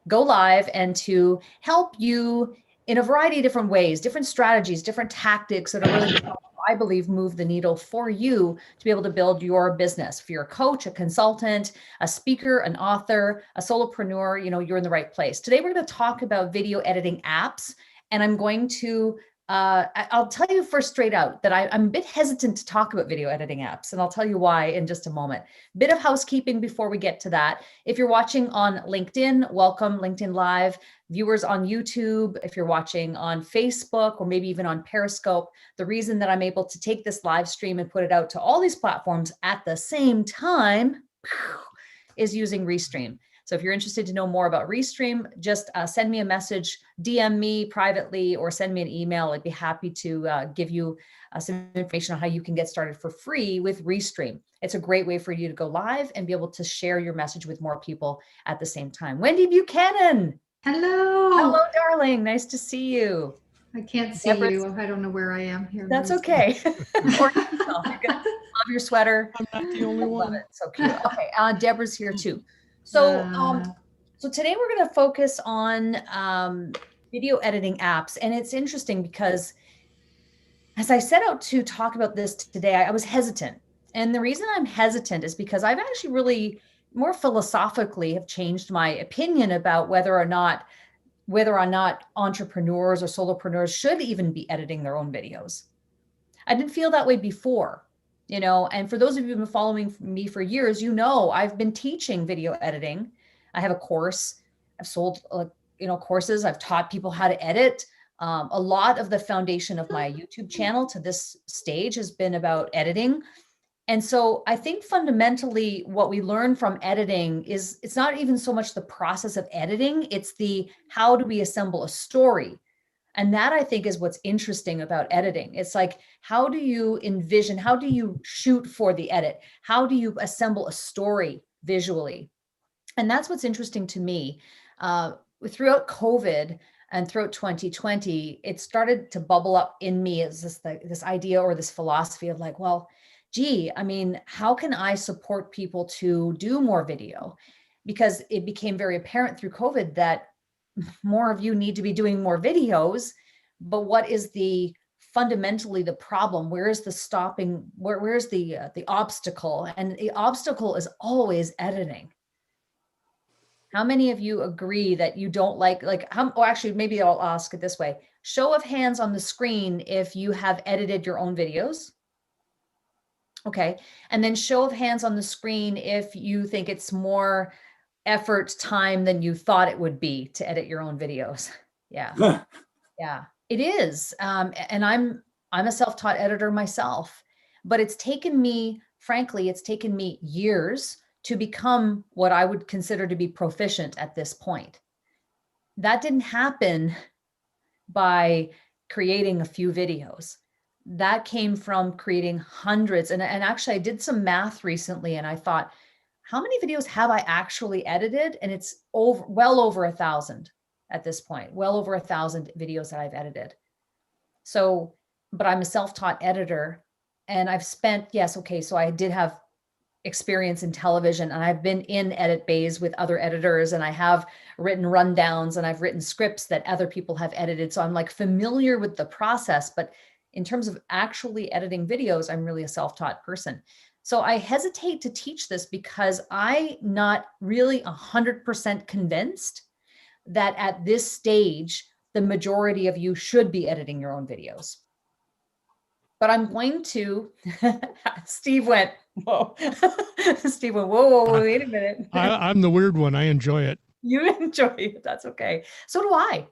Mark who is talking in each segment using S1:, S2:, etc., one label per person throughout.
S1: go live and to help you in a variety of different ways, different strategies, different tactics that are really, I believe, move the needle for you to be able to build your business. If you're a coach, a consultant, a speaker, an author, a solopreneur, you're in the right place. Today, we're going to talk about video editing apps, and I'm going to I'll tell you first straight out that I'm a bit hesitant to talk about video editing apps, and I'll tell you why in just a moment. Bit of housekeeping before we get to that. If you're watching on LinkedIn, welcome, LinkedIn Live. Viewers on YouTube, if you're watching on Facebook or maybe even on Periscope, the reason that I'm able to take this live stream and put it out to all these platforms at the same time is using Restream. So if you're interested to know more about Restream, just send me a message, DM me privately, or send me an email. I'd be happy to give you some information on how you can get started for free with Restream. It's a great way for you to go live and be able to share your message with more people at the same time. Wendy Buchanan.
S2: Hello.
S1: Hello, darling. Nice to see you.
S2: I can't see you. I don't know where I am here.
S1: That's okay. Or love your sweater.
S3: I'm not the only one.
S1: Love it. So cute. Okay. Deborah's here too. So today we're going to focus on video editing apps. And it's interesting because as I set out to talk about this today, I was hesitant. And the reason I'm hesitant is because I've actually really more philosophically have changed my opinion about whether or not entrepreneurs or solopreneurs should even be editing their own videos. I didn't feel that way before. And for those of you who've been following me for years, I've been teaching video editing. I have a course. I've sold, courses. I've taught people how to edit. A lot of the foundation of my YouTube channel to this stage has been about editing. And so I think fundamentally what we learn from editing is it's not even so much the process of editing, it's the how do we assemble a story. And that I think is what's interesting about editing. It's like, how do you envision, how do you shoot for the edit? How do you assemble a story visually? And that's what's interesting to me. Throughout COVID and throughout 2020, it started to bubble up in me as this idea or this philosophy of like, well, gee, how can I support people to do more video? Because it became very apparent through COVID that more of you need to be doing more videos, but what is fundamentally the problem? Where is the stopping? Where's the obstacle? And the obstacle is always editing. How many of you agree that you don't actually, maybe I'll ask it this way. Show of hands on the screen if you have edited your own videos. Okay. And then show of hands on the screen if you think it's more effort, time than you thought it would be to edit your own videos. Yeah. Yeah, it is. And I'm a self-taught editor myself, but it's taken me years to become what I would consider to be proficient at this point. That didn't happen by creating a few videos. That came from creating hundreds. And actually I did some math recently and I thought, how many videos have I actually edited? And it's well over 1,000 at this point, well over 1,000 videos that I've edited. So, but I'm a self-taught editor and I've spent, so I did have experience in television and I've been in edit bays with other editors and I have written rundowns and I've written scripts that other people have edited. So I'm like familiar with the process, but in terms of actually editing videos, I'm really a self-taught person. So I hesitate to teach this because I'm not really 100% convinced that at this stage, the majority of you should be editing your own videos. But I'm going to, Steve went, whoa. Steve went, whoa, wait a minute.
S3: I'm the weird one. I enjoy it.
S1: You enjoy it. That's okay. So do I.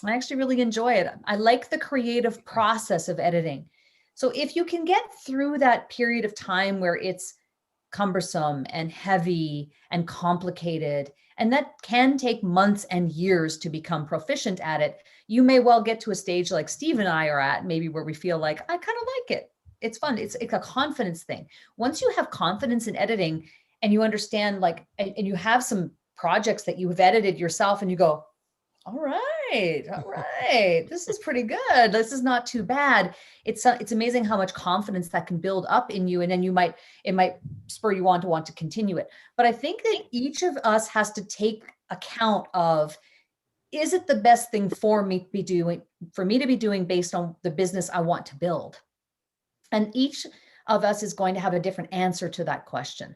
S1: I actually really enjoy it. I like the creative process of editing. So if you can get through that period of time where it's cumbersome and heavy and complicated, and that can take months and years to become proficient at it, you may well get to a stage like Steve and I are at, maybe where we feel like, I kind of like it. It's fun. It's a confidence thing. Once you have confidence in editing and you understand and you have some projects that you have edited yourself and you go, all right, this is pretty good. This is not too bad. It's amazing how much confidence that can build up in you. And then it might spur you on to want to continue it. But I think that each of us has to take account of, is it the best thing for me to be doing based on the business I want to build? And each of us is going to have a different answer to that question.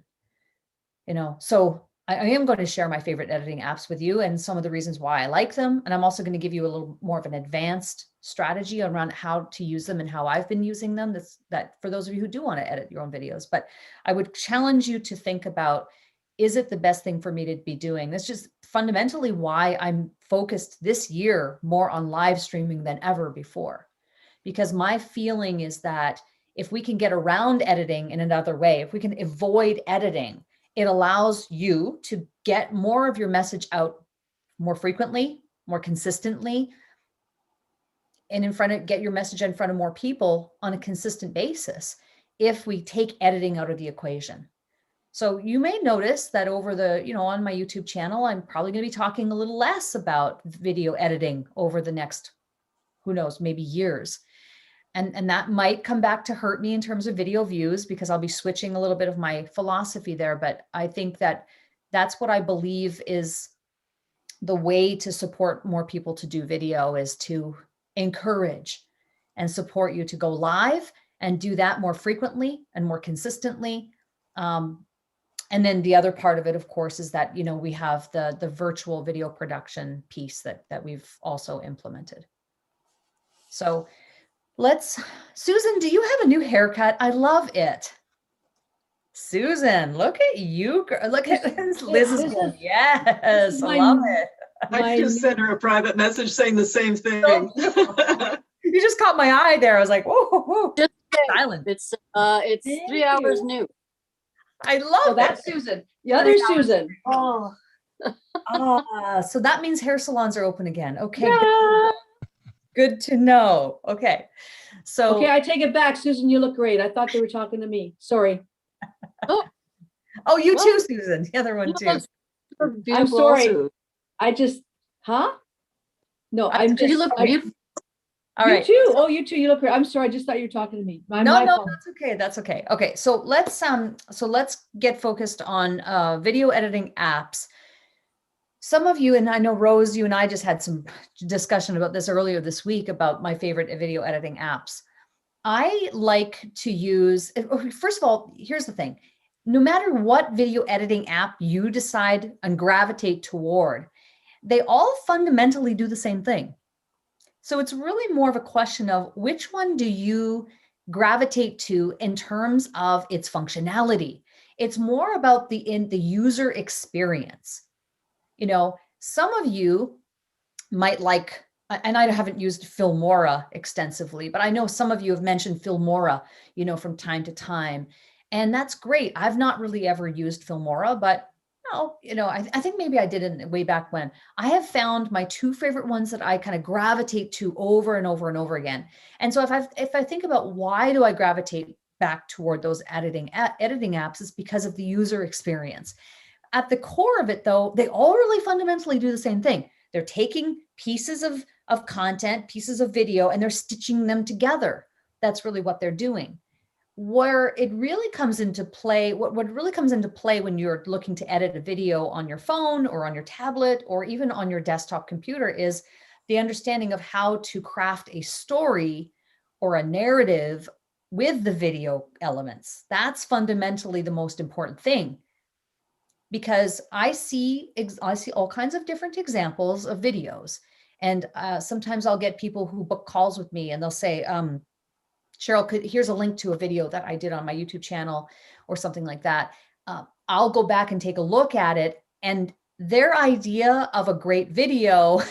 S1: So I am going to share my favorite editing apps with you and some of the reasons why I like them. And I'm also going to give you a little more of an advanced strategy around how to use them and how I've been using them. That for those of you who do want to edit your own videos, but I would challenge you to think about, is it the best thing for me to be doing? That's just fundamentally why I'm focused this year more on live streaming than ever before. Because my feeling is that if we can get around editing in another way, if we can avoid editing, it allows you to get more of your message out more frequently, more consistently, and get your message in front of more people on a consistent basis if we take editing out of the equation. So you may notice that over on my YouTube channel, I'm probably going to be talking a little less about video editing over the next, who knows, maybe years. And that might come back to hurt me in terms of video views, because I'll be switching a little bit of my philosophy there. But I think that that's what I believe is the way to support more people to do video, is to encourage and support you to go live and do that more frequently and more consistently. And then the other part of it, of course, is that, we have the virtual video production piece that we've also implemented. So Susan, do you have a new haircut? I love it. Susan, look at you. Look at Liz is going, yes, I love it.
S4: I just sent her a private message saying the same thing.
S1: You just caught my eye there. I was like, whoa.
S5: Just
S1: silent.
S5: It's 3 hours new.
S1: I love
S2: that's
S1: it.
S2: Susan. The other Susan.
S1: Oh. So that means hair salons are open again. Okay.
S2: Yeah.
S1: Good to know. Okay. So
S2: Okay, I take it back. Susan, you look great. I thought they were talking to me. Sorry.
S1: Oh, you too, Susan. The other one too.
S2: I'm sorry. I just, No, I'm just.
S5: You look beautiful.
S1: All right.
S2: You too. Oh, you too. You look great. I'm sorry. I just thought you were talking to me. My
S1: No,
S2: fault.
S1: that's okay. That's okay. Okay. So let's get focused on video editing apps. Some of you, and I know Rose, you and I just had some discussion about this earlier this week about my favorite video editing apps. I like to use, first of all, here's the thing. No matter what video editing app you decide and gravitate toward, they all fundamentally do the same thing. So it's really more of a question of which one do you gravitate to in terms of its functionality. It's more about the user experience. Some of you might like, and I haven't used Filmora extensively, but I know some of you have mentioned Filmora, from time to time. And that's great. I've not really ever used Filmora, but I think maybe I did it way back when. I have found my two favorite ones that I kind of gravitate to over and over and over again. And so if I think about why do I gravitate back toward those editing apps, is because of the user experience. At the core of it, though, they all really fundamentally do the same thing. They're taking pieces of content, pieces of video, and they're stitching them together. That's really what they're doing. Where it really comes into play, what really comes into play when you're looking to edit a video on your phone or on your tablet or even on your desktop computer, is the understanding of how to craft a story or a narrative with the video elements. That's fundamentally the most important thing. Because I see all kinds of different examples of videos. And sometimes I'll get people who book calls with me and they'll say, Cheryl, here's a link to a video that I did on my YouTube channel or something like that. I'll go back and take a look at it. And their idea of a great video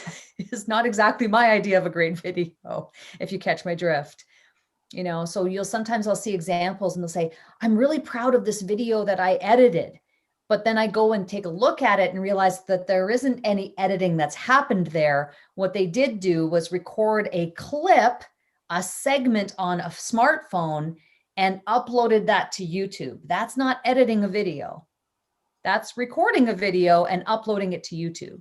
S1: is not exactly my idea of a great video, if you catch my drift. So sometimes I'll see examples and they'll say, I'm really proud of this video that I edited. But then I go and take a look at it and realize that there isn't any editing that's happened there. What they did do was record a clip, a segment on a smartphone, and uploaded that to YouTube. That's not editing a video. That's recording a video and uploading it to YouTube.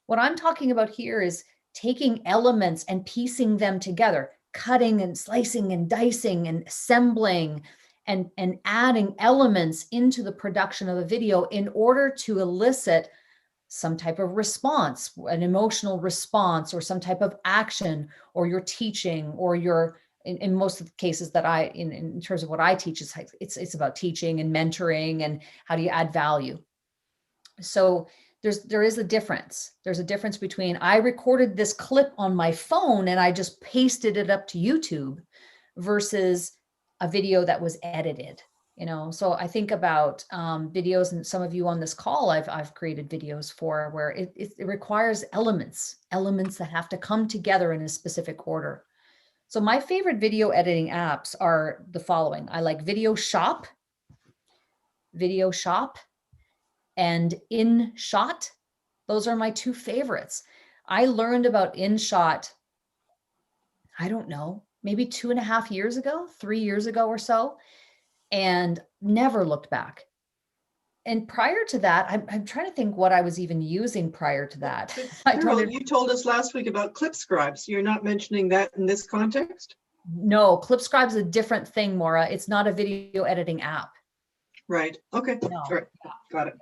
S1: What I'm talking about here is taking elements and piecing them together, cutting and slicing and dicing and assembling and adding elements into the production of a video in order to elicit some type of response, an emotional response, or some type of action, or you're teaching, or you're in most of the cases that in terms of what I teach, it's about teaching and mentoring and how do you add value. So there is a difference. There's a difference between I recorded this clip on my phone and I just pasted it up to YouTube versus a video that was edited. So I think about videos, and some of you on this call, I've created videos for where it requires elements that have to come together in a specific order. So my favorite video editing apps are the following. I like Video Shop, and InShot. Those are my two favorites. I learned about InShot, I don't know, maybe 2.5 years ago, 3 years ago or so, and never looked back. And prior to that, I'm trying to think what I was even using prior to that.
S4: Carol, you told us last week about ClipScribe, so you're not mentioning that in this context?
S1: No, ClipScribe is a different thing, Maura. It's not a video editing app.
S4: Right. Okay.
S1: No.
S4: All right. Got it.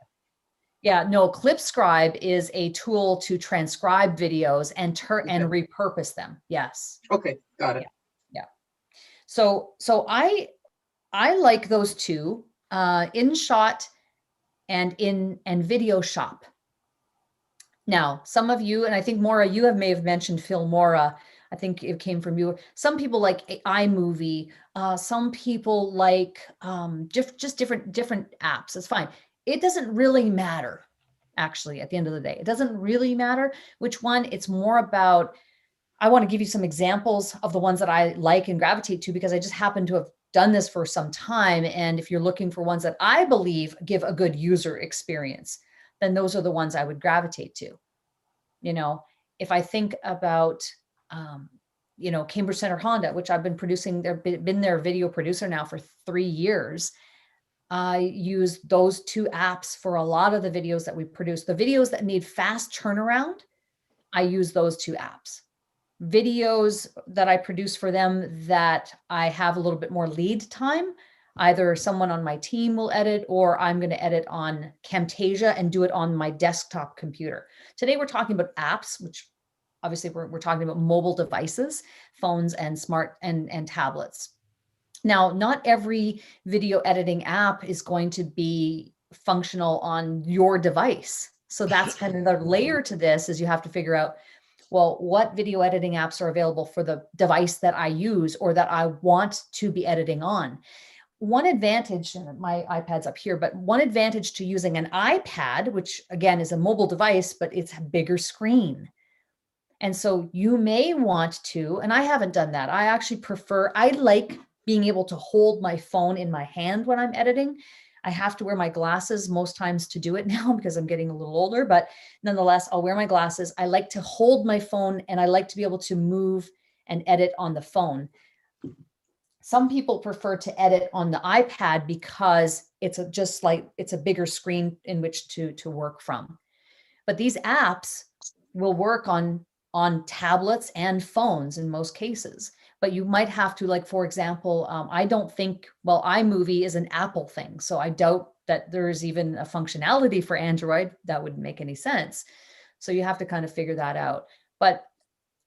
S1: Yeah, no, ClipScribe is a tool to transcribe videos and and repurpose them. Yes.
S4: Okay, got it.
S1: Yeah. So I like those two, InShot and Video Shop. Now, some of you, and I think Maura, you may have mentioned Filmora. I think it came from you. Some people like iMovie. Some people like just different apps. It's fine. It doesn't really matter, actually, at the end of the day. It doesn't really matter which one. It's more about, I want to give you some examples of the ones that I like and gravitate to, because I just happen to have done this for some time. And if you're looking for ones that I believe give a good user experience, then those are the ones I would gravitate to. If I think about, Cambridge Center Honda, which I've been producing, been their video producer now for 3 years. I use those two apps for a lot of the videos that we produce. The videos that need fast turnaround, I use those two apps. Videos that I produce for them that I have a little bit more lead time, either someone on my team will edit, or I'm going to edit on Camtasia and do it on my desktop computer. Today, we're talking about apps, which obviously we're talking about mobile devices, phones and smart and tablets. Now, not every video editing app is going to be functional on your device. So that's kind of the layer to this, is you have to figure out, well, what video editing apps are available for the device that I use or that I want to be editing on. One advantage, and my iPad's up here, but one advantage to using an iPad, which again is a mobile device, but it's a bigger screen. And so you may want to, and I haven't done that. I like being able to hold my phone in my hand when I'm editing. I have to wear my glasses most times to do it now because I'm getting a little older, but nonetheless, I'll wear my glasses. I like to hold my phone and I like to be able to move and edit on the phone. Some people prefer to edit on the iPad because it's a bigger screen in which to work from. But these apps will work on tablets and phones in most cases. But you might have to, like, for example, I don't think, iMovie is an Apple thing. So I doubt that there's even a functionality for Android. That wouldn't make any sense. So you have to kind of figure that out. But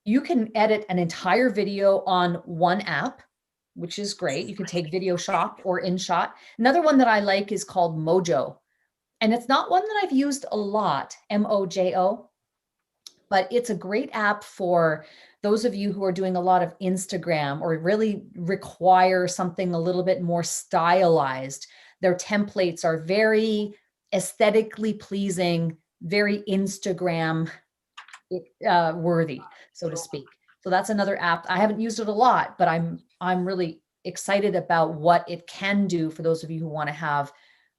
S1: you can edit an entire video on one app, which is great. You can take Video Shop or InShot. Another one that I like is called Mojo. And it's not one that I've used a lot, Mojo, but it's a great app for those of you who are doing a lot of Instagram or really require something a little bit more stylized. Their templates are very aesthetically pleasing, very Instagram worthy, so to speak. So that's another app. I haven't used it a lot, but I'm really excited about what it can do for those of you who want to have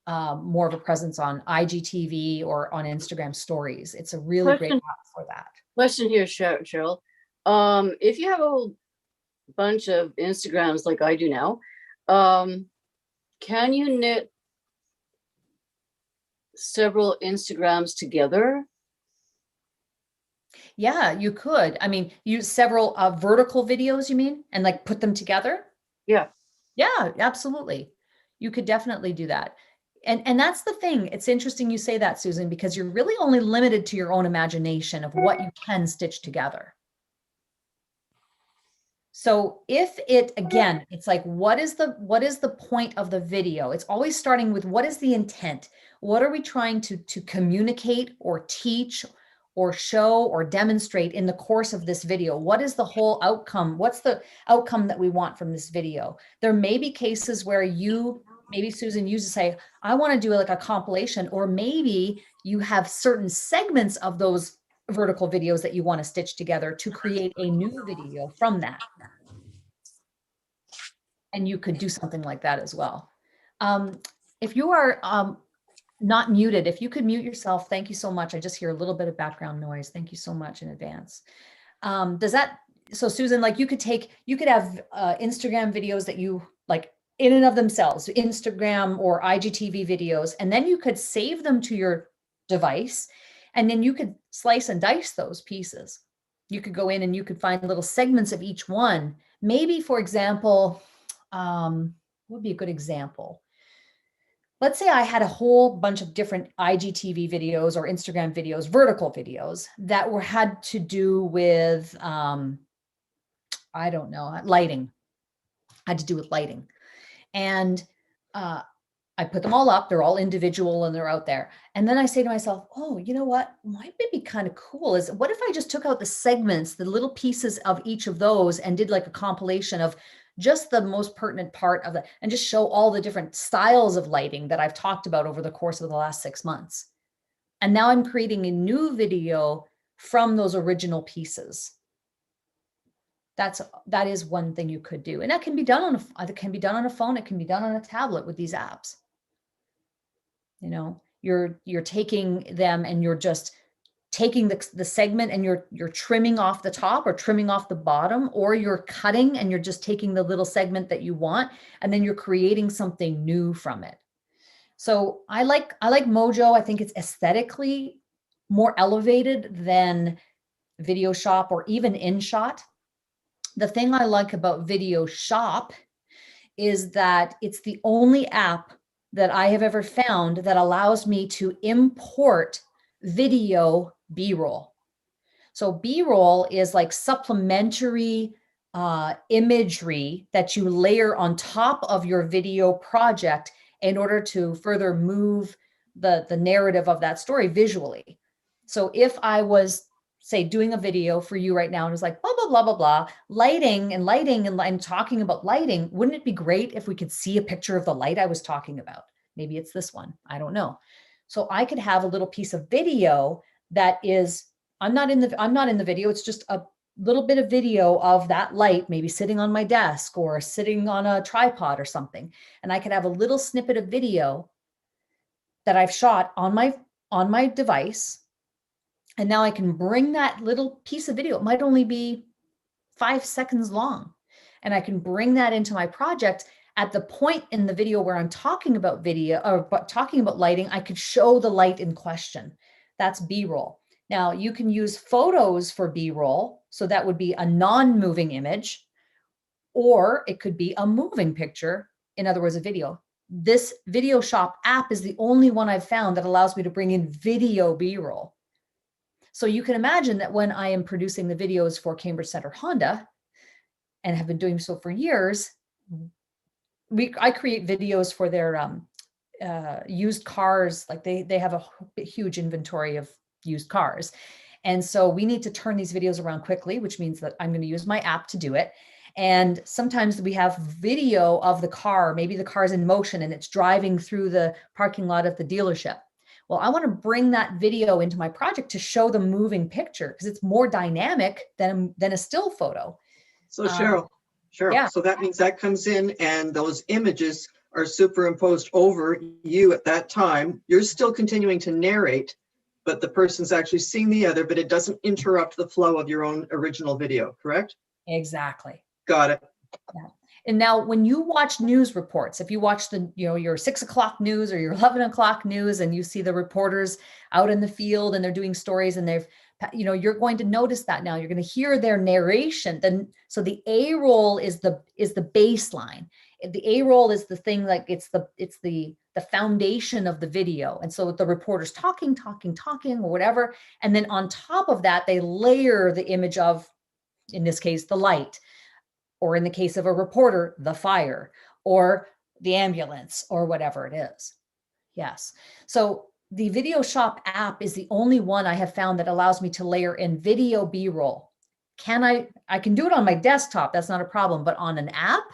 S1: more of a presence on IGTV or on Instagram stories. It's a really great app for that.
S5: Question here, Cheryl. If you have a bunch of Instagrams like I do now, can you knit several Instagrams together?
S1: Yeah, you could. I mean, use several vertical videos, you mean, and like put them together?
S5: Yeah.
S1: Yeah, absolutely. You could definitely do that. And that's the thing. It's interesting you say that, Susan, because you're really only limited to your own imagination of what you can stitch together. So if it, again, it's like, what is the point of the video? It's always starting with, what is the intent? What are we trying to communicate or teach or show or demonstrate in the course of this video? What is the whole outcome? What's the outcome that we want from this video? There may be cases where maybe Susan, you just say, I want to do like a compilation, or maybe you have certain segments of those vertical videos that you want to stitch together to create a new video from that. And you could do something like that as well. If you are not muted, if you could mute yourself, thank you so much. I just hear a little bit of background noise. Thank you so much in advance. So Susan, like you could have Instagram videos that you like in and of themselves, Instagram or IGTV videos, and then you could save them to your device, and then you could slice and dice those pieces. You could go in and you could find little segments of each one. Maybe, for example, what would be a good example? Let's say I had a whole bunch of different IGTV videos or Instagram videos, vertical videos that had to do with, I don't know, lighting, had to do with lighting. And I put them all up. They're all individual and they're out there. And then I say to myself, oh, you know what might be kind of cool is, what if I just took out the segments, the little pieces of each of those, and did like a compilation of just the most pertinent part of it, and just show all the different styles of lighting that I've talked about over the course of the last 6 months. And now I'm creating a new video from those original pieces. That is one thing you could do. And that can be done on it can be done on a phone. It can be done on a tablet with these apps. You know, you're taking them and you're just taking the segment and you're trimming off the top or trimming off the bottom, or you're cutting and you're just taking the little segment that you want, and then you're creating something new from it. So I like Mojo. I think it's aesthetically more elevated than Video Shop or even InShot. The thing I like about Video Shop is that it's the only app that I have ever found that allows me to import video B-roll. So B-roll is like supplementary imagery that you layer on top of your video project in order to further move the narrative of that story visually. So if I was, say, doing a video for you right now and it was like, blah, blah, blah, blah, blah, lighting and talking about lighting, wouldn't it be great if we could see a picture of the light I was talking about? Maybe it's this one, I don't know. So I could have a little piece of video that is, I'm not in the video, it's just a little bit of video of that light, maybe sitting on my desk or sitting on a tripod or something. And I could have a little snippet of video that I've shot on my device. And now I can bring that little piece of video. It might only be 5 seconds long. And I can bring that into my project. At the point in the video where I'm talking about video or talking about lighting, I could show the light in question. That's B-roll. Now you can use photos for B-roll. So that would be a non-moving image, or it could be a moving picture. In other words, a video. This Video Shop app is the only one I've found that allows me to bring in video B-roll. So you can imagine that when I am producing the videos for Cambridge Center Honda and have been doing so for years, I create videos for their used cars. Like they have a huge inventory of used cars. And so we need to turn these videos around quickly, which means that I'm going to use my app to do it. And sometimes we have video of the car, maybe the car's in motion and it's driving through the parking lot at the dealership. Well, I want to bring that video into my project to show the moving picture because it's more dynamic than a still photo.
S4: So Cheryl,
S1: yeah.
S4: So that means that comes in and those images are superimposed over you at that time. You're still continuing to narrate, but the person's actually seeing the other, but it doesn't interrupt the flow of your own original video, correct?
S1: Exactly.
S4: Got it.
S1: Yeah. And now when you watch news reports, if you watch your 6 o'clock news or your 11 o'clock news and you see the reporters out in the field and they're doing stories and you're going to notice that now you're going to hear their narration. So the A roll is the baseline. the A-roll is the thing, like it's the foundation of the video. And so the reporter's talking or whatever. And then on top of that, they layer the image of, in this case, the light, or in the case of a reporter, the fire, or the ambulance, or whatever it is. Yes. So the Video Shop app is the only one I have found that allows me to layer in video B-roll. I can do it on my desktop, that's not a problem, but on an app,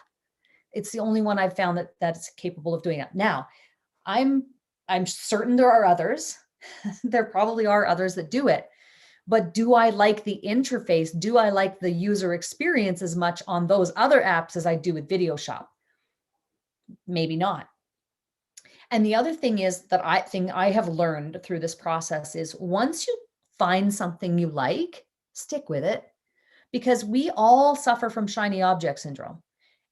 S1: it's the only one I've found that's capable of doing it. Now, I'm certain there are others. There probably are others that do it. But do I like the interface? Do I like the user experience as much on those other apps as I do with Video Shop? Maybe not. And the other thing is that I have learned through this process is once you find something you like, stick with it, because we all suffer from shiny object syndrome.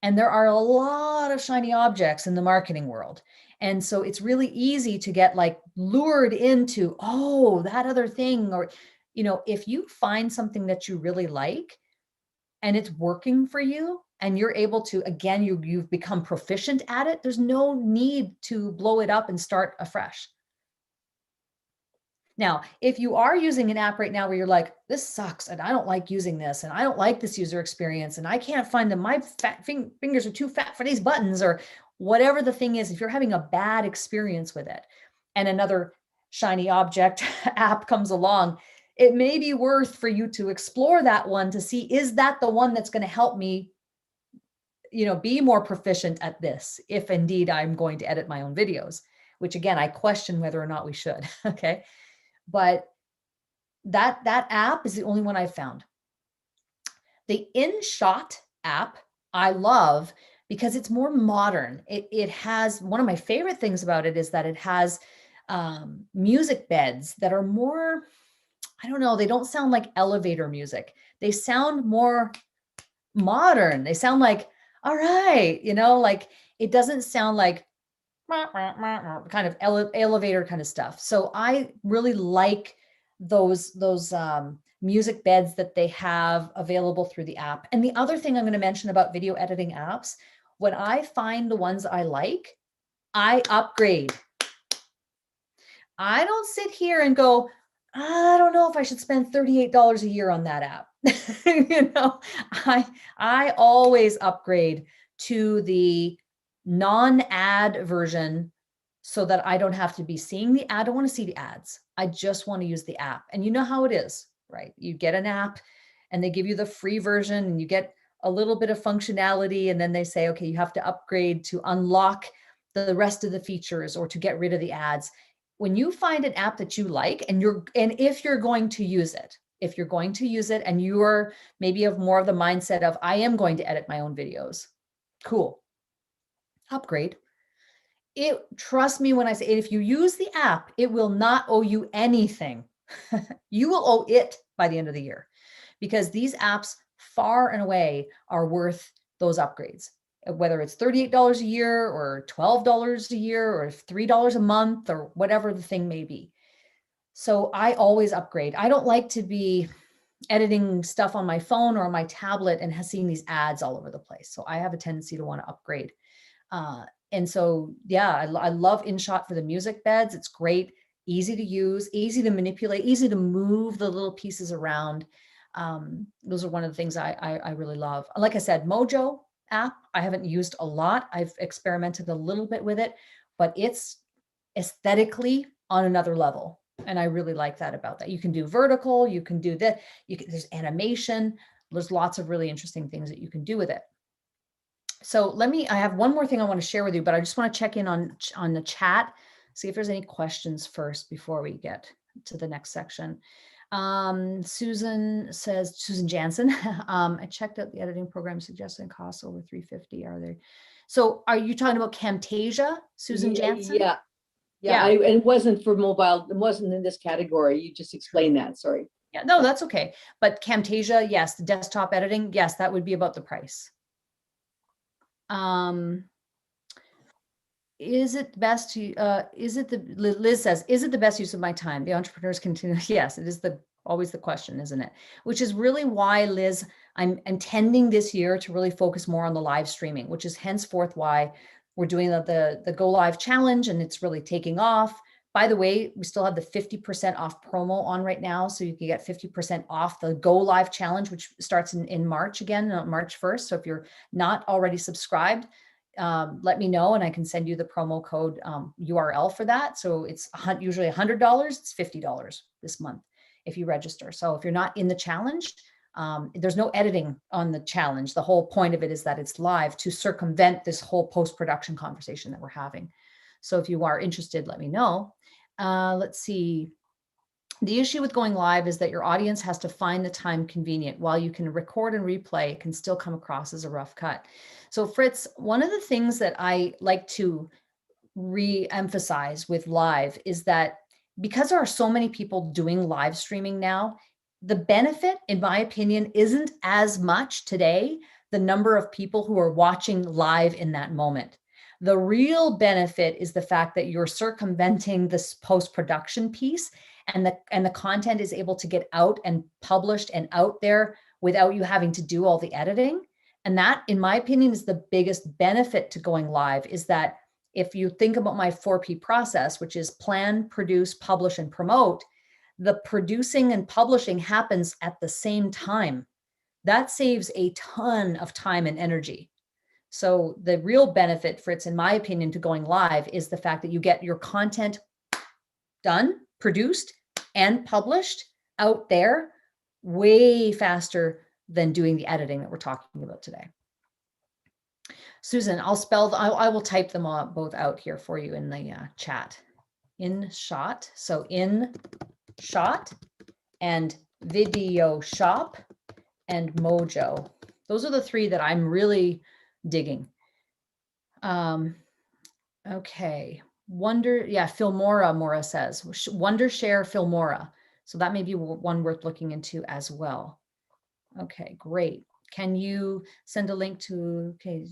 S1: And there are a lot of shiny objects in the marketing world. And so it's really easy to get like lured into, oh, that other thing, or, you know, if you find something that you really like and it's working for you and you're able to, again, you've become proficient at it, there's no need to blow it up and start afresh. Now, if you are using an app right now where you're like, this sucks and I don't like using this and I don't like this user experience and I can't find them, my fingers are too fat for these buttons, or whatever the thing is, if you're having a bad experience with it and another shiny object app comes along, it may be worth for you to explore that one to see, is that the one that's going to help me, you know, be more proficient at this, if indeed I'm going to edit my own videos, which again, I question whether or not we should. Okay. But that app is the only one I've found. The InShot app I love because it's more modern. It has, one of my favorite things about it is that it has music beds that are more, I don't know, they don't sound like elevator music. They sound more modern. They sound like, all right, you know, like it doesn't sound like kind of elevator kind of stuff. So I really like those music beds that they have available through the app. And the other thing I'm going to mention about video editing apps, when I find the ones I like, I upgrade. I don't sit here and go, I don't know if I should spend $38 a year on that app. You know, I always upgrade to the non-ad version so that I don't have to be seeing the ad. I don't want to see the ads. I just want to use the app. And you know how it is, right? You get an app and they give you the free version and you get a little bit of functionality. And then they say, okay, you have to upgrade to unlock the rest of the features or to get rid of the ads. When you find an app that you like and if you're going to use it, and you're maybe of more of the mindset of, I am going to edit my own videos, cool, upgrade. Trust me when I say, if you use the app, it will not owe you anything. You will owe it by the end of the year, because these apps far and away are worth those upgrades, whether it's $38 a year or $12 a year or $3 a month or whatever the thing may be. So I always upgrade. I don't like to be editing stuff on my phone or on my tablet and seeing these ads all over the place. So I have a tendency to want to upgrade. And so, yeah, I love InShot for the music beds. It's great, easy to use, easy to manipulate, easy to move the little pieces around. Those are one of the things I really love. Like I said, Mojo app, I haven't used a lot. I've experimented a little bit with it, but it's aesthetically on another level. And I really like that about that. You can do vertical, you can do that. There's animation. There's lots of really interesting things that you can do with it. So I have one more thing I want to share with you, but I just want to check in on the chat, see if there's any questions first before we get to the next section. Susan Jansen, I checked out the editing program suggesting costs over $350. Are they? So are you talking about Camtasia, Susan Jansen?
S2: Yeah. And it wasn't for mobile. It wasn't in this category. You just explained that. Sorry.
S1: Yeah, no, that's okay. But Camtasia, yes, the desktop editing, yes, that would be about the price. Is it best to, Liz says, is it the best use of my time? The entrepreneurs continue. Yes, it is Always the question, isn't it? Which is really why, Liz, I'm intending this year to really focus more on the live streaming, which is henceforth why we're doing the Go Live challenge, and it's really taking off. By the way, we still have the 50% off promo on right now. So you can get 50% off the Go Live challenge, which starts in March again, on March 1st. So if you're not already subscribed, let me know and I can send you the promo code URL for that. So it's usually $100, it's $50 this month if you register. So if you're not in the challenge, there's no editing on the challenge. The whole point of it is that it's live to circumvent this whole post-production conversation that we're having. So if you are interested, let me know. Let's see. The issue with going live is that your audience has to find the time convenient. While you can record and replay, it can still come across as a rough cut. So Fritz, one of the things that I like to re-emphasize with live is that because there are so many people doing live streaming now, the benefit, in my opinion, isn't as much today, the number of people who are watching live in that moment. The real benefit is the fact that you're circumventing this post-production piece, and the content is able to get out and published and out there without you having to do all the editing. And that, in my opinion, is the biggest benefit to going live, is that if you think about my 4P process, which is plan, produce, publish, and promote, the producing and publishing happens at the same time. That saves a ton of time and energy. So the real benefit, Fritz, in my opinion, to going live is the fact that you get your content done, produced, and published out there way faster than doing the editing that we're talking about today. Susan, I will type them all both out here for you in the chat. InShot, so InShot and Video Shop and Mojo. Those are the three that I'm really digging. Okay. Filmora, Mora says. Wondershare Filmora. So that may be one worth looking into as well. Okay, great. Can you send a link to, okay,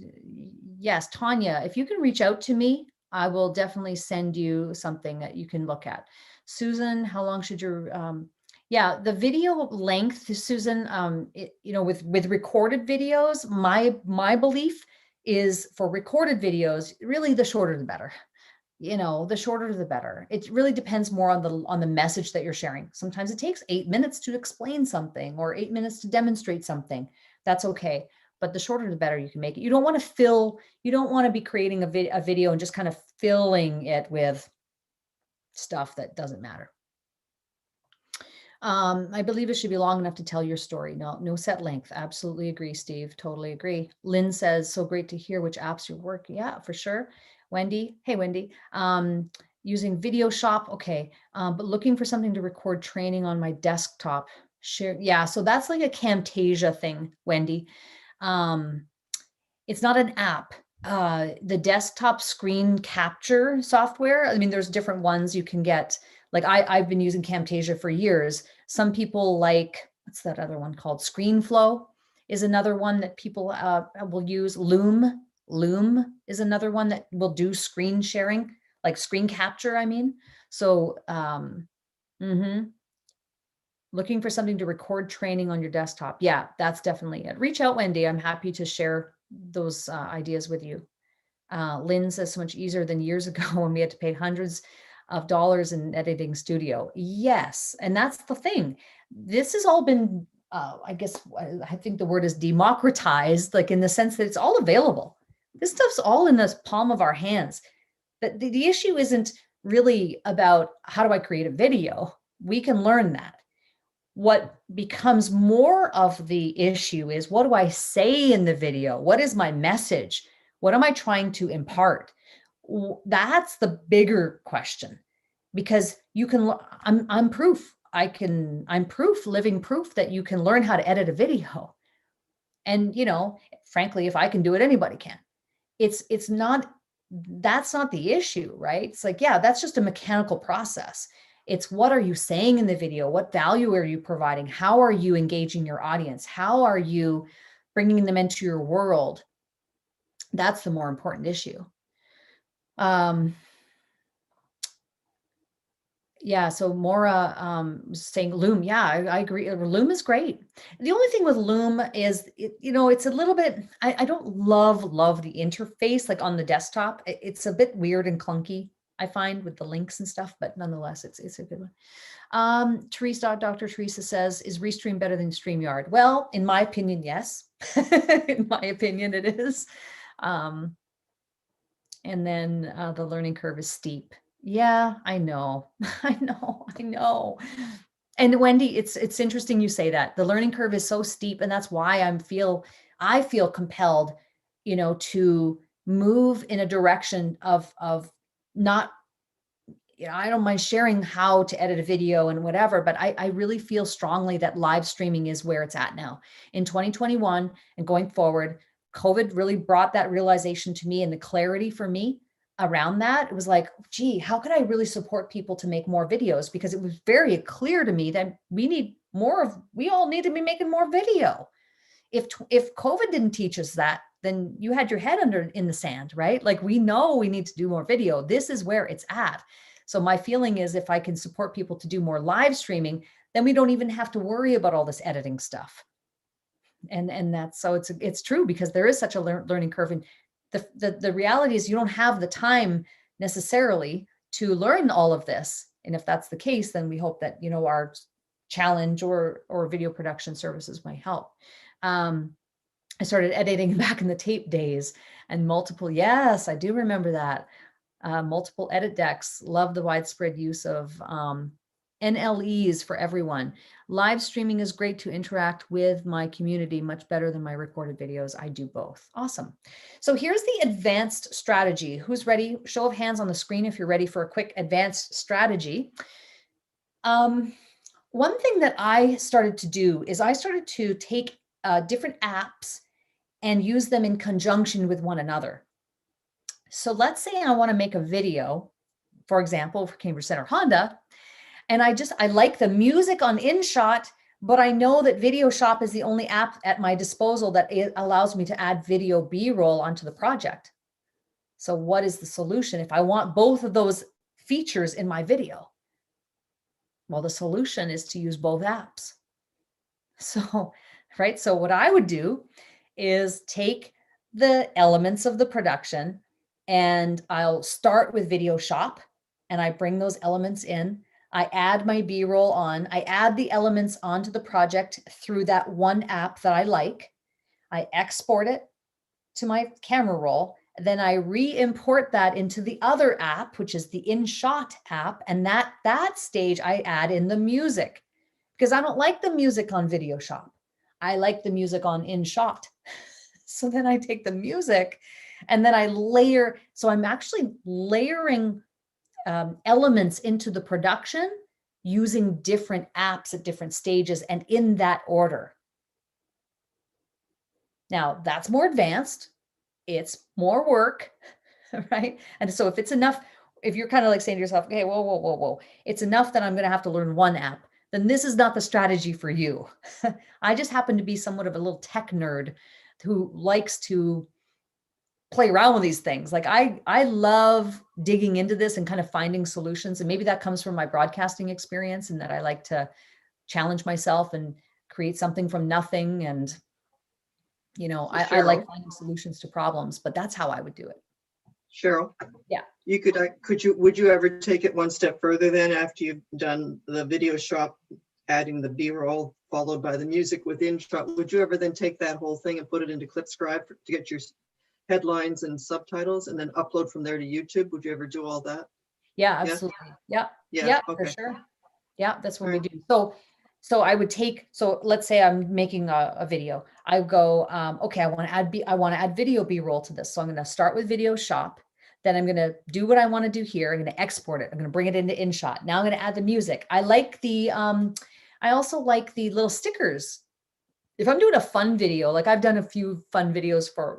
S1: yes, Tanya, if you can reach out to me, I will definitely send you something that you can look at. Susan, how long should your, yeah, the video length, Susan, with recorded videos, my belief is for recorded videos, really the shorter the better. The shorter the better. It really depends more on the message that you're sharing. Sometimes it takes 8 minutes to explain something or 8 minutes to demonstrate something. That's okay. But the shorter the better you can make it. You don't want to be creating a video and just kind of filling it with stuff that doesn't matter. I believe it should be long enough to tell your story. No set length. Absolutely agree, Steve. Totally agree. Lynn says, so great to hear which apps you work. Yeah, for sure. Wendy, hey, Wendy. Using Video Shop. Okay. But looking for something to record training on my desktop. Share. Yeah. So that's like a Camtasia thing, Wendy. It's not an app. The desktop screen capture software. I mean, there's different ones you can get. Like I've been using Camtasia for years. Some people like, what's that other one called? ScreenFlow is another one that people will use. Loom is another one that will do screen sharing, like screen capture, I mean. So looking for something to record training on your desktop. Yeah, that's definitely it. Reach out, Wendy. I'm happy to share those ideas with you. Lynn says, so much easier than years ago when we had to pay hundreds of dollars in editing studio. Yes, and that's the thing. This has all been, I guess, I think the word is democratized, like in the sense that it's all available. This stuff's all in the palm of our hands. That the issue isn't really about how do I create a video. We can learn that. What becomes more of the issue is, what do I say in the video? What is my message? What am I trying to impart? That's the bigger question, because you can, I'm proof. I'm proof, living proof that you can learn how to edit a video. And, frankly, if I can do it, anybody can. It's not, that's not the issue, right? It's like, yeah, that's just a mechanical process. It's what are you saying in the video? What value are you providing? How are you engaging your audience? How are you bringing them into your world? That's the more important issue. Yeah, so Maura was saying Loom. Yeah, I agree. Loom is great. The only thing with Loom is, it's a little bit, I don't love the interface like on the desktop. It's a bit weird and clunky, I find, with the links and stuff, but nonetheless, it's a good one. Dr. Teresa says, is Restream better than StreamYard? Well, in my opinion, yes. In my opinion, it is. And then the learning curve is steep. Yeah, I know. I know. And Wendy, it's interesting you say that. The learning curve is so steep, and that's why I feel compelled, to move in a direction of not, I don't mind sharing how to edit a video and whatever, but I really feel strongly that live streaming is where it's at now. In 2021 and going forward, COVID really brought that realization to me and the clarity for me around that. It was like, gee, how could I really support people to make more videos? Because it was very clear to me that we all need to be making more video. If COVID didn't teach us that, then you had your head in the sand, right? Like, we know we need to do more video. This is where it's at. So my feeling is, if I can support people to do more live streaming, then we don't even have to worry about all this editing stuff. And that's, so it's true, because there is such a learning curve. And the reality is, you don't have the time necessarily to learn all of this. And if that's the case, then we hope that, our challenge or video production services might help. I started editing back in the tape days, and yes, I do remember that. Multiple edit decks. Love the widespread use of NLEs for everyone. Live streaming is great to interact with my community, much better than my recorded videos. I do both. Awesome. So here's the advanced strategy. Who's ready? Show of hands on the screen if you're ready for a quick advanced strategy. One thing that I started to do is I started to take different apps and use them in conjunction with one another. So let's say I want to make a video, for example, for Cambridge Center Honda, and I like the music on InShot, but I know that VideoShop is the only app at my disposal that allows me to add video B-roll onto the project. So what is the solution if I want both of those features in my video? Well, the solution is to use both apps. So, right? So what I would do is take the elements of the production, and I'll start with VideoShop, and I bring those elements in. I add my B-roll on. I add the elements onto the project through that one app that I like. I export it to my camera roll. Then I re-import that into the other app, which is the InShot app. And that stage, I add in the music, because I don't like the music on VideoShop. I like the music on InShot. So then I take the music and then I layer. So I'm actually layering elements into the production using different apps at different stages and in that order. Now that's more advanced. It's more work, right? And so if it's enough, if you're kind of like saying to yourself, okay, whoa, it's enough that I'm going to have to learn one app, then this is not the strategy for you. I just happen to be somewhat of a little tech nerd who likes to play around with these things. Like I love digging into this and kind of finding solutions. And maybe that comes from my broadcasting experience, and that I like to challenge myself and create something from nothing. And, I like finding solutions to problems, but that's how I would do it.
S4: Cheryl?
S1: Yeah.
S4: Would you ever take it one step further then, after you've done the VideoShop, adding the B-roll followed by the music with InShot? Would you ever then take that whole thing and put it into ClipScribe to get your headlines and subtitles, and then upload from there to YouTube? Would you ever do all that?
S1: Yeah, absolutely. Yeah.
S4: Yeah.
S1: For
S4: Okay.
S1: sure. Yeah, that's what we do. So I would take, so let's say I'm making a video. I go, okay, I want to add video B-roll to this. So I'm going to start with VideoShop. Then I'm going to do what I want to do here. I'm going to export it. I'm going to bring it into InShot. Now I'm going to add the music. I also like the little stickers. If I'm doing a fun video, like I've done a few fun videos for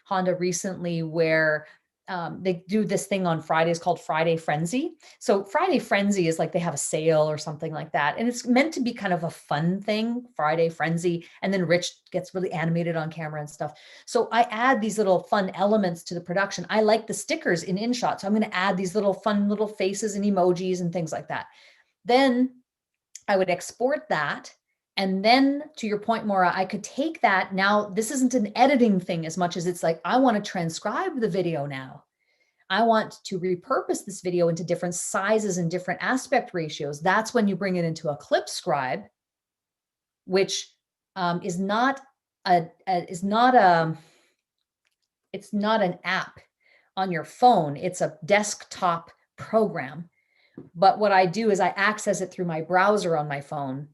S1: Honda recently, where they do this thing on Fridays called Friday Frenzy. So Friday Frenzy is like they have a sale or something like that. And it's meant to be kind of a fun thing, Friday Frenzy. And then Rich gets really animated on camera and stuff. So I add these little fun elements to the production. I like the stickers in InShot. So I'm going to add these little fun little faces and emojis and things like that. Then I would export that. And then to your point, Maura, I could take that. Now, this isn't an editing thing as much as it's like, I want to transcribe the video now. I want to repurpose this video into different sizes and different aspect ratios. That's when you bring it into a ClipScribe, which is not it's not an app on your phone. It's a desktop program. But what I do is I access it through my browser on my phone,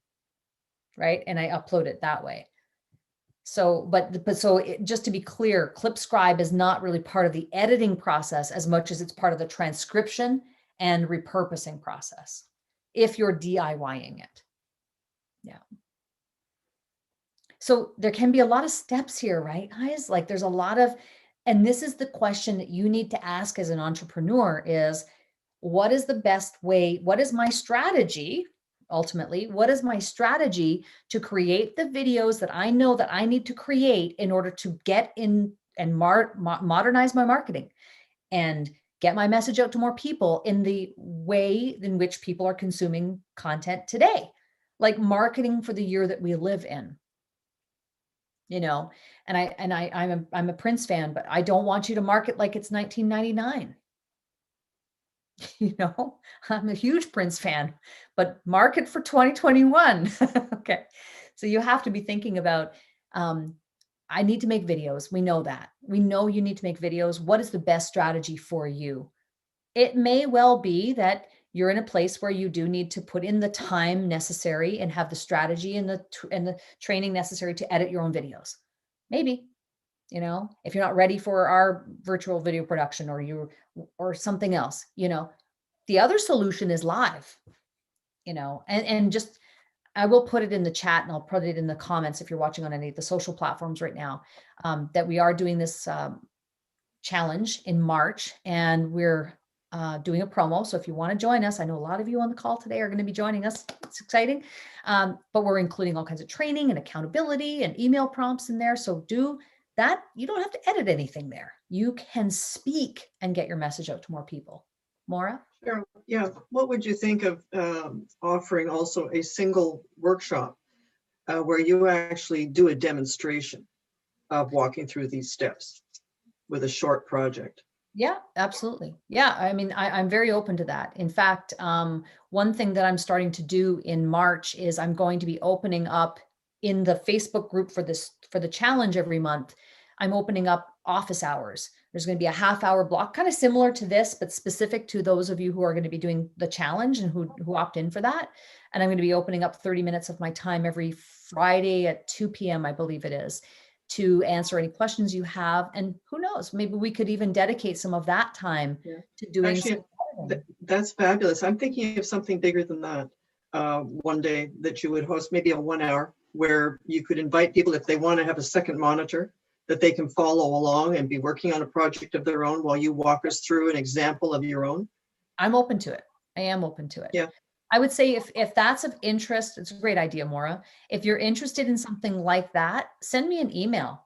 S1: right? And I upload it that way. So, just to be clear, ClipScribe is not really part of the editing process as much as it's part of the transcription and repurposing process, if you're DIYing it. Yeah. So there can be a lot of steps here, right, guys? Like there's a lot of, and this is the question that you need to ask as an entrepreneur is, what is the best way? What is my strategy? Ultimately, what is my strategy to create the videos that I know that I need to create in order to get in and modernize my marketing and get my message out to more people in the way in which people are consuming content today, like marketing for the year that we live in. You know, and I'm a Prince fan, but I don't want you to market like it's 1999. You know, I'm a huge Prince fan, but market for 2021. Okay. So you have to be thinking about, I need to make videos. We know that. We know you need to make videos. What is the best strategy for you? It may well be that you're in a place where you do need to put in the time necessary and have the strategy and the training necessary to edit your own videos. Maybe. You know, if you're not ready for our virtual video production or something else, you know, the other solution is live, you know, and just, I will put it in the chat and I'll put it in the comments if you're watching on any of the social platforms right now, that we are doing this challenge in March and we're doing a promo. So if you want to join us, I know a lot of you on the call today are going to be joining us. It's exciting. But we're including all kinds of training and accountability and email prompts in there. So do that. You don't have to edit anything there. You can speak and get your message out to more people. Maura?
S4: Sure. Yeah. What would you think of offering also a single workshop where you actually do a demonstration of walking through these steps with a short project?
S1: Yeah, absolutely. Yeah, I mean, I'm very open to that. In fact, one thing that I'm starting to do in March is I'm going to be opening up in the Facebook group for the challenge every month. I'm opening up office hours. There's going to be a half-hour block, kind of similar to this, but specific to those of you who are going to be doing the challenge and who opt in for that. And I'm going to be opening up 30 minutes of my time every Friday at 2 p.m., I believe it is, to answer any questions you have. And who knows, maybe we could even dedicate some of that time to doing
S4: Actually, that's fabulous. I'm thinking of something bigger than that. One day that you would host maybe a 1 hour where you could invite people if they want to have a second monitor that they can follow along and be working on a project of their own while you walk us through an example of your own.
S1: I'm open to it. I am open to it.
S4: Yeah.
S1: I would say if that's of interest, it's a great idea, Maura. If you're interested in something like that, send me an email,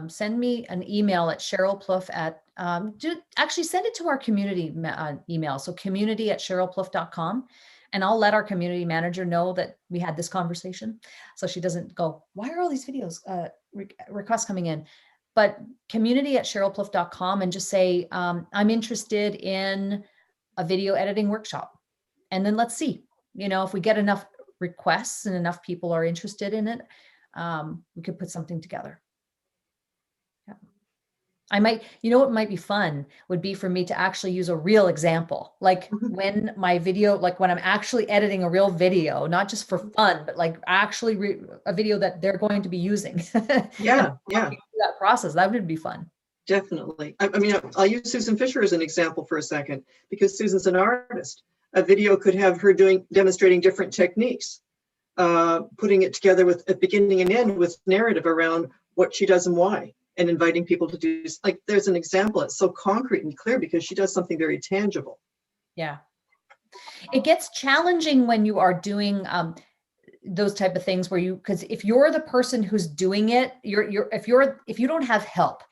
S1: send me an email at Cheryl Plouffe actually send it to our community email. So community@cherylplouffe.com. And I'll let our community manager know that we had this conversation. So she doesn't go, why are all these videos, requests coming in? But community@cherylplouffe.com and just say, I'm interested in a video editing workshop. And then let's see, if we get enough requests and enough people are interested in it, we could put something together. Yeah. I might, what might be fun would be for me to actually use a real example, like when my video, like when I'm actually editing a real video, not just for fun, but like actually a video that they're going to be using.
S4: Yeah.
S1: That process, that would be fun.
S4: Definitely. I mean, I'll use Susan Fisher as an example for a second, because Susan's an artist. A video could have her demonstrating different techniques, putting it together with a beginning and end with narrative around what she does and why. and inviting people to do, like, there's an example. It's so concrete and clear because she does something very tangible.
S1: Yeah. It gets challenging when you are doing those type of things where because if you're the person who's doing it, if you don't have help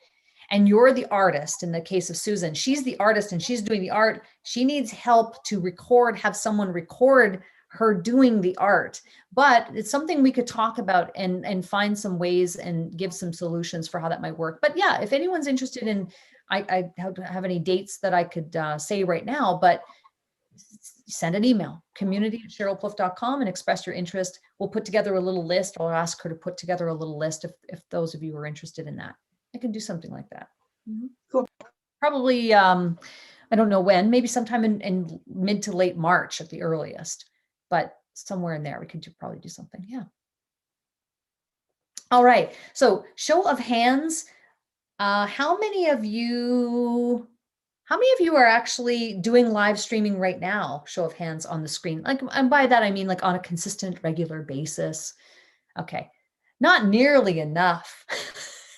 S1: and you're the artist, in the case of Susan, she's the artist and she's doing the art, she needs help to have someone record her doing the art. But it's something we could talk about and find some ways and give some solutions for how that might work. But yeah, if anyone's interested in, I don't have any dates that I could say right now, but send an email, community@cherylplouffe.com, and express your interest. We'll put together a little list. I'll ask her to put together a little list if those of you are interested in that. I can do something like that.
S4: Cool.
S1: Probably, I don't know when, maybe sometime in mid to late March at the earliest, but somewhere in there we could probably do something. Yeah. All right. So show of hands. How many of you are actually doing live streaming right now? Show of hands on the screen. Like, and by that, I mean like on a consistent, regular basis. Okay. Not nearly enough.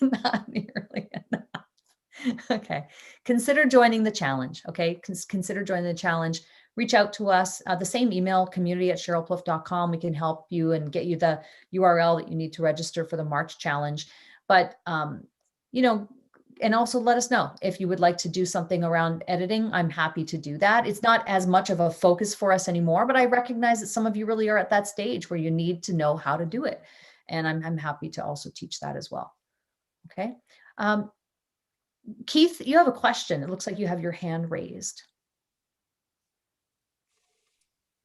S1: Not nearly enough. Okay. Consider joining the challenge. Okay. Consider joining the challenge. Reach out to us. The same email, community@cherylplouffe.com. We can help you and get you the URL that you need to register for the March challenge. But, and also let us know if you would like to do something around editing. I'm happy to do that. It's not as much of a focus for us anymore, but I recognize that some of you really are at that stage where you need to know how to do it. And I'm happy to also teach that as well. Okay. Keith, you have a question. It looks like you have your hand raised.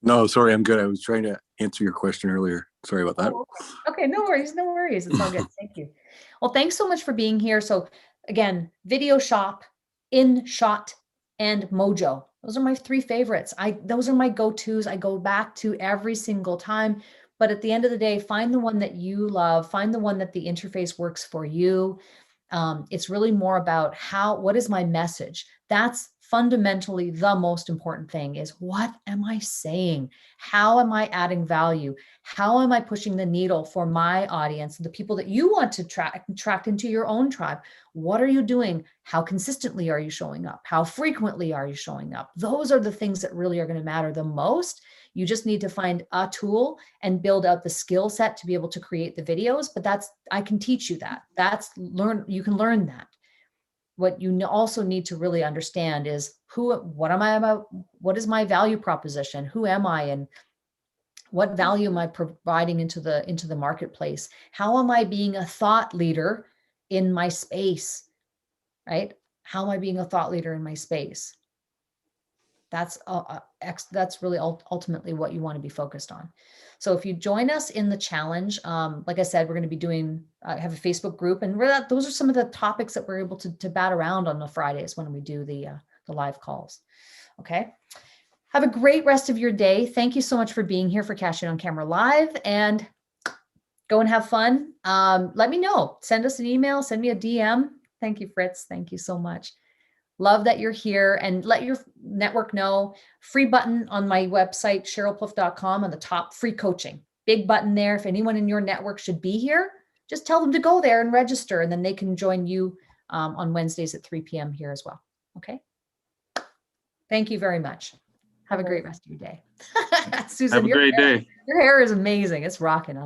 S6: No, sorry, I'm good. I was trying to answer your question earlier. Sorry about that.
S1: Oh, okay, no worries, no worries. It's all good. Thank you. Well, thanks so much for being here. So again, Video Shop, InShot, and Mojo. Those are my 3 favorites. Those are my go-tos. I go back to every single time. But at the end of the day, find the one that you love. Find the one that the interface works for you. It's really more about what is my message? That's fundamentally the most important thing, is what am I saying? How am I adding value? How am I pushing the needle for my audience, the people that you want to attract into your own tribe? What are you doing? How consistently are you showing up? How frequently are you showing up? Those are the things that really are going to matter the most. You just need to find a tool and build out the skill set to be able to create the videos. But I can teach you that. You can learn that. What you also need to really understand is what am I about? What is my value proposition? Who am I? And what value am I providing into the marketplace? How am I being a thought leader in my space, right? How am I being a thought leader in my space? That's really ultimately what you want to be focused on. So if you join us in the challenge, like I said, we're going to be have a Facebook group, and those are some of the topics that we're able to bat around on the Fridays when we do the live calls. Okay. Have a great rest of your day. Thank you so much for being here for Cash In on Camera Live, and go and have fun. Let me know. Send us an email. Send me a DM. Thank you, Fritz. Thank you so much. Love that you're here, and let your network know. Free button on my website, cherylplouffe.com, on the top, free coaching. Big button there. If anyone in your network should be here, just tell them to go there and register, and then they can join you on Wednesdays at 3 p.m. here as well. Okay. Thank you very much. Have a great rest of your day. Susan,
S7: Have a great day.
S1: Your hair is amazing. It's rocking. I love it.